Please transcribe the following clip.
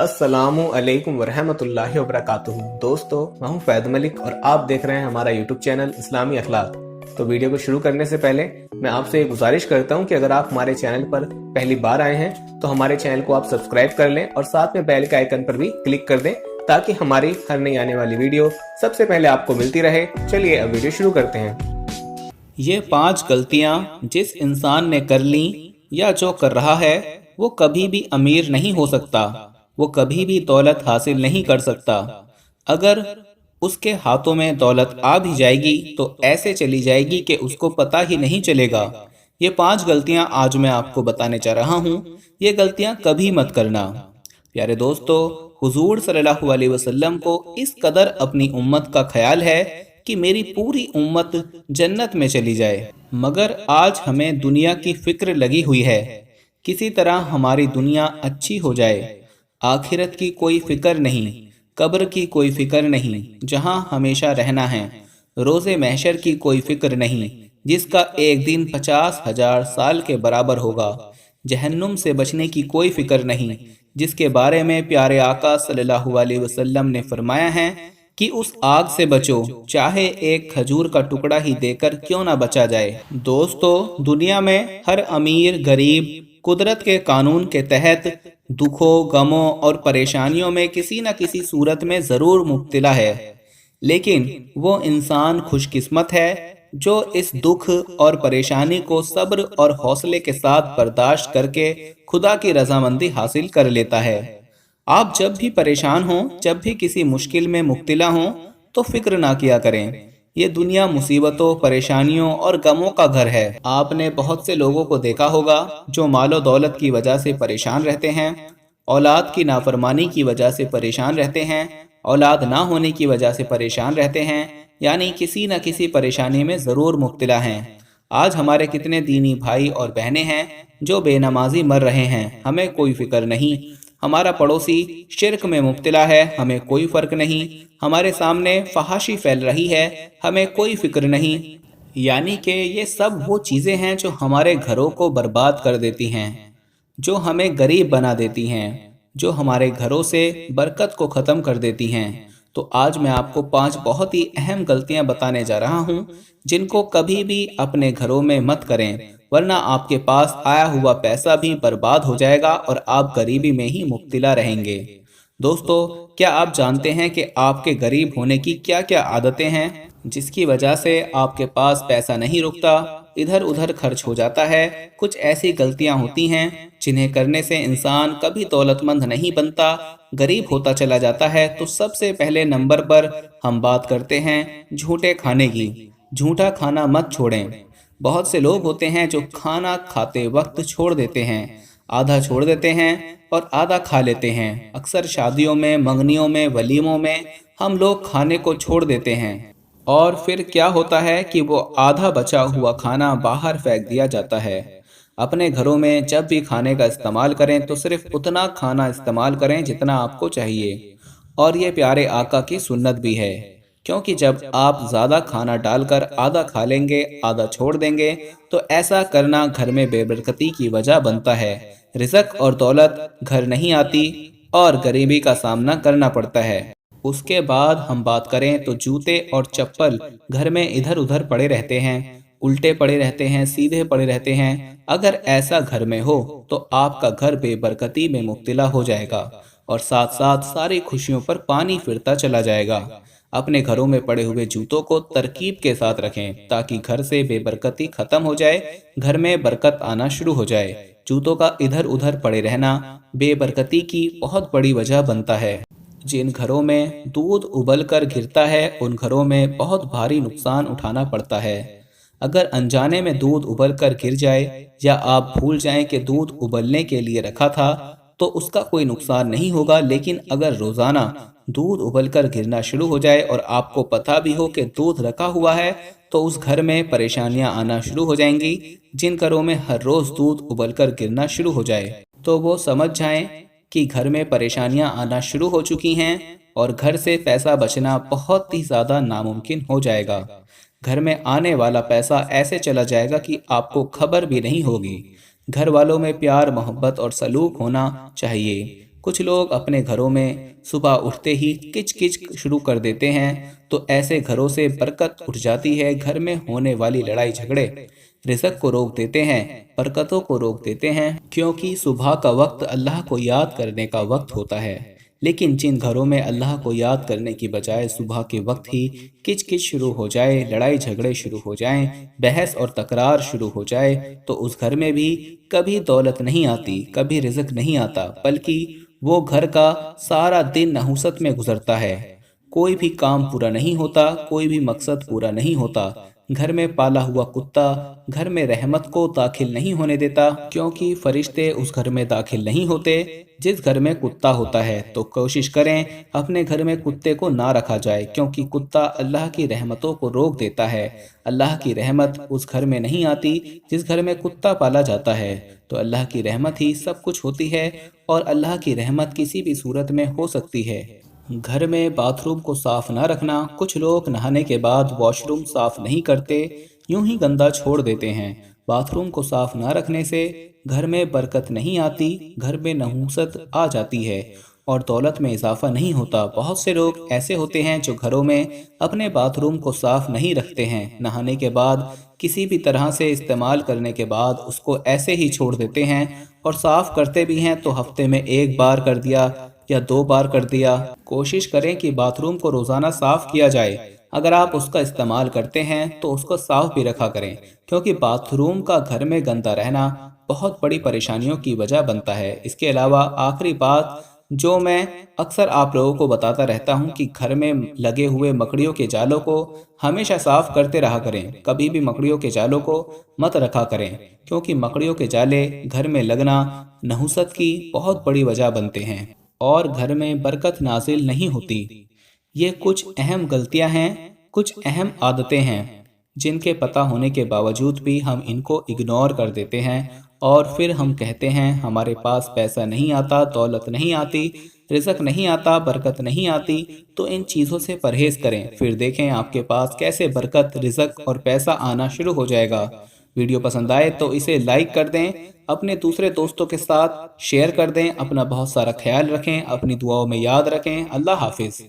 السلام علیکم ورحمۃ اللہ وبرکاتہ۔ دوستو، میں ہوں فیض ملک اور آپ دیکھ رہے ہیں ہمارا یوٹیوب چینل اسلامی اخلاق۔ تو ویڈیو کو شروع کرنے سے پہلے میں آپ سے یہ گزارش کرتا ہوں کہ اگر آپ ہمارے چینل پر پہلی بار آئے ہیں تو ہمارے چینل کو آپ سبسکرائب کر لیں اور ساتھ میں بیل کے آئیکن پر بھی کلک کر دیں تاکہ ہماری ہر نئی آنے والی ویڈیو سب سے پہلے آپ کو ملتی رہے۔ چلیے اب ویڈیو شروع کرتے ہیں۔ یہ 5 غلطیاں جس انسان نے کر لیں یا جو کر رہا ہے وہ کبھی بھی امیر نہیں ہو سکتا، وہ کبھی بھی دولت حاصل نہیں کر سکتا۔ اگر اس کے ہاتھوں میں دولت آ بھی جائے گی تو ایسے چلی جائے گی کہ اس کو پتہ ہی نہیں چلے گا۔ یہ 5 غلطیاں آج میں آپ کو بتانے چاہ رہا ہوں، یہ غلطیاں کبھی مت کرنا۔ پیارے دوستو، حضور صلی اللہ علیہ وسلم کو اس قدر اپنی امت کا خیال ہے کہ میری پوری امت جنت میں چلی جائے، مگر آج ہمیں دنیا کی فکر لگی ہوئی ہے، کسی طرح ہماری دنیا اچھی ہو جائے۔ آخرت کی کوئی فکر نہیں، قبر کی کوئی فکر نہیں جہاں ہمیشہ رہنا ہے، روز محشر کی کوئی فکر نہیں جس کا ایک دن 50,000 سال کے برابر ہوگا، جہنم سے بچنے کی کوئی فکر نہیں جس کے بارے میں پیارے آقا صلی اللہ علیہ وسلم نے فرمایا ہے کہ اس آگ سے بچو چاہے ایک کھجور کا ٹکڑا ہی دے کر کیوں نہ بچا جائے۔ دوستو، دنیا میں ہر امیر غریب قدرت کے قانون کے تحت دکھوں، غموں اور پریشانیوں میں کسی نہ کسی صورت میں ضرور مبتلا ہے، لیکن وہ انسان خوش قسمت ہے جو اس دکھ اور پریشانی کو صبر اور حوصلے کے ساتھ برداشت کر کے خدا کی رضامندی حاصل کر لیتا ہے۔ آپ جب بھی پریشان ہوں، جب بھی کسی مشکل میں مبتلا ہوں تو فکر نہ کیا کریں، یہ دنیا مصیبتوں، پریشانیوں اور غموں کا گھر ہے۔ آپ نے بہت سے لوگوں کو دیکھا ہوگا جو مال و دولت کی وجہ سے پریشان رہتے ہیں، اولاد کی نافرمانی کی وجہ سے پریشان رہتے ہیں، اولاد نہ ہونے کی وجہ سے پریشان رہتے ہیں، یعنی کسی نہ کسی پریشانی میں ضرور مبتلا ہیں۔ آج ہمارے کتنے دینی بھائی اور بہنیں ہیں جو بے نمازی مر رہے ہیں، ہمیں کوئی فکر نہیں۔ ہمارا پڑوسی شرک میں مبتلا ہے، ہمیں کوئی فرق نہیں۔ ہمارے سامنے فحاشی پھیل رہی ہے، ہمیں کوئی فکر نہیں۔ یعنی کہ یہ سب وہ چیزیں ہیں جو ہمارے گھروں کو برباد کر دیتی ہیں، جو ہمیں غریب بنا دیتی ہیں، جو ہمارے گھروں سے برکت کو ختم کر دیتی ہیں۔ تو آج میں آپ کو 5 بہت ہی اہم غلطیاں بتانے جا رہا ہوں جن کو کبھی بھی اپنے گھروں میں مت کریں، ورنہ آپ کے پاس آیا ہوا پیسہ بھی برباد ہو جائے گا اور آپ غریبی میں ہی مبتلا رہیں گے۔ دوستو، کیا آپ جانتے ہیں کہ آپ کے غریب ہونے کی کیا کیا عادتیں ہیں جس کی وجہ سے آپ کے پاس پیسہ نہیں رکتا، ادھر ادھر خرچ ہو جاتا ہے؟ کچھ ایسی غلطیاں ہوتی ہیں جنہیں کرنے سے انسان کبھی دولت مند نہیں بنتا، غریب ہوتا چلا جاتا ہے۔ تو سب سے پہلے نمبر پر ہم بات کرتے ہیں جھوٹے کھانے کی۔ جھوٹا کھانا مت چھوڑیں۔ بہت سے لوگ ہوتے ہیں جو کھانا کھاتے وقت چھوڑ دیتے ہیں، آدھا چھوڑ دیتے ہیں اور آدھا کھا لیتے ہیں۔ اکثر شادیوں میں، منگنیوں میں، ولیموں میں ہم لوگ کھانے کو چھوڑ دیتے ہیں اور پھر کیا ہوتا ہے کہ وہ آدھا بچا ہوا کھانا باہر پھینک دیا جاتا ہے۔ اپنے گھروں میں جب بھی کھانے کا استعمال کریں تو صرف اتنا کھانا استعمال کریں جتنا آپ کو چاہیے، اور یہ پیارے آقا کی سنت بھی ہے، کیونکہ جب آپ زیادہ کھانا ڈال کر آدھا کھا لیں گے، آدھا چھوڑ دیں گے تو ایسا کرنا گھر میں بے برکتی کی وجہ بنتا ہے، رزق اور دولت گھر نہیں آتی اور غریبی کا سامنا کرنا پڑتا ہے۔ اس کے بعد ہم بات کریں تو جوتے اور چپل گھر میں ادھر ادھر پڑے رہتے ہیں، الٹے پڑے رہتے ہیں، سیدھے پڑے رہتے ہیں۔ اگر ایسا گھر میں ہو تو آپ کا گھر بے برکتی میں مبتلا ہو جائے گا اور ساتھ ساتھ ساری خوشیوں پر پانی پھرتا چلا جائے گا۔ اپنے گھروں میں پڑے ہوئے جوتوں کو ترکیب کے ساتھ رکھیں تاکہ گھر سے بے برکتی ختم ہو جائے، گھر میں برکت آنا شروع ہو جائے۔ جوتوں کا ادھر ادھر پڑے رہنا بے برکتی کی بہت بڑی وجہ بنتا ہے۔ جن گھروں میں دودھ ابل کر گرتا ہے ان گھروں میں بہت بھاری نقصان اٹھانا پڑتا ہے۔ اگر انجانے میں دودھ ابل کر گر جائے یا آپ بھول جائیں کہ دودھ ابلنے کے لیے رکھا تھا تو اس کا کوئی نقصان نہیں ہوگا، لیکن اگر روزانہ دودھ ابل کر گرنا شروع ہو جائے اور آپ کو پتہ بھی ہو کہ دودھ رکھا ہوا ہے تو اس گھر میں پریشانیاں آنا شروع ہو جائیں گی۔ جن گھروں میں ہر روز دودھ ابل کر گرنا شروع ہو جائے تو وہ سمجھ جائیں کہ گھر میں پریشانیاں آنا شروع ہو چکی ہیں اور گھر سے پیسہ بچنا بہت ہی زیادہ ناممکن ہو جائے گا۔ گھر میں آنے والا پیسہ ایسے چلا جائے گا کہ آپ کو خبر بھی نہیں ہوگی۔ گھر والوں میں پیار، محبت اور سلوک ہونا چاہیے۔ کچھ لوگ اپنے گھروں میں صبح اٹھتے ہی کچ کچ شروع کر دیتے ہیں تو ایسے گھروں سے برکت اٹھ جاتی ہے۔ گھر میں ہونے والی لڑائی جھگڑے رزق کو روک دیتے ہیں، برکتوں کو روک دیتے ہیں، کیونکہ صبح کا وقت اللہ کو یاد کرنے کا وقت ہوتا ہے۔ لیکن جن گھروں میں اللہ کو یاد کرنے کی بجائے صبح کے وقت ہی کچ کچ شروع ہو جائے، لڑائی جھگڑے شروع ہو جائیں، بحث اور تکرار شروع ہو جائے، تو اس گھر میں بھی کبھی دولت نہیں آتی، کبھی رزق نہیں آتا، بلکہ وہ گھر کا سارا دن نحوست میں گزرتا ہے۔ کوئی بھی کام پورا نہیں ہوتا، کوئی بھی مقصد پورا نہیں ہوتا۔ گھر میں پالا ہوا کتا گھر میں رحمت کو داخل نہیں ہونے دیتا، کیونکہ فرشتے اس گھر میں داخل نہیں ہوتے جس گھر میں کتا ہوتا ہے۔ تو کوشش کریں اپنے گھر میں کتے کو نہ رکھا جائے، کیونکہ کتا اللہ کی رحمتوں کو روک دیتا ہے۔ اللہ کی رحمت اس گھر میں نہیں آتی جس گھر میں کتا پالا جاتا ہے۔ تو اللہ کی رحمت ہی سب کچھ ہوتی ہے، اور اللہ کی رحمت کسی بھی صورت میں ہو سکتی ہے۔ گھر میں باتھ روم کو صاف نہ رکھنا۔ کچھ لوگ نہانے کے بعد واش روم صاف نہیں کرتے، یوں ہی گندا چھوڑ دیتے ہیں۔ باتھ روم کو صاف نہ رکھنے سے گھر میں برکت نہیں آتی، گھر میں نحوست آ جاتی ہے اور دولت میں اضافہ نہیں ہوتا۔ بہت سے لوگ ایسے ہوتے ہیں جو گھروں میں اپنے باتھ روم کو صاف نہیں رکھتے ہیں، نہانے کے بعد کسی بھی طرح سے استعمال کرنے کے بعد اس کو ایسے ہی چھوڑ دیتے ہیں، اور صاف کرتے بھی ہیں تو ہفتے میں ایک بار کر دیا یا 2 بار کر دیا۔ کوشش کریں کہ باتھ روم کو روزانہ صاف کیا جائے۔ اگر آپ اس کا استعمال کرتے ہیں تو اس کو صاف بھی رکھا کریں، کیونکہ باتھ روم کا گھر میں گندا رہنا بہت بڑی پریشانیوں کی وجہ بنتا ہے۔ اس کے علاوہ آخری بات جو میں اکثر آپ لوگوں کو بتاتا رہتا ہوں کہ گھر میں لگے ہوئے مکڑیوں کے جالوں کو ہمیشہ صاف کرتے رہا کریں، کبھی بھی مکڑیوں کے جالوں کو مت رکھا کریں، کیونکہ مکڑیوں کے جالے گھر میں لگنا نحوست کی بہت بڑی وجہ بنتے ہیں اور گھر میں برکت نازل نہیں ہوتی۔ یہ کچھ اہم غلطیاں ہیں، کچھ اہم عادتیں ہیں جن کے پتہ ہونے کے باوجود بھی ہم ان کو اگنور کر دیتے ہیں، اور پھر ہم کہتے ہیں ہمارے پاس پیسہ نہیں آتا، دولت نہیں آتی، رزق نہیں آتا، برکت نہیں آتی۔ تو ان چیزوں سے پرہیز کریں، پھر دیکھیں آپ کے پاس کیسے برکت، رزق اور پیسہ آنا شروع ہو جائے گا۔ ویڈیو پسند آئے تو اسے لائک کر دیں، اپنے دوسرے دوستوں کے ساتھ شیئر کر دیں۔ اپنا بہت سارا خیال رکھیں، اپنی دعاؤں میں یاد رکھیں۔ اللہ حافظ۔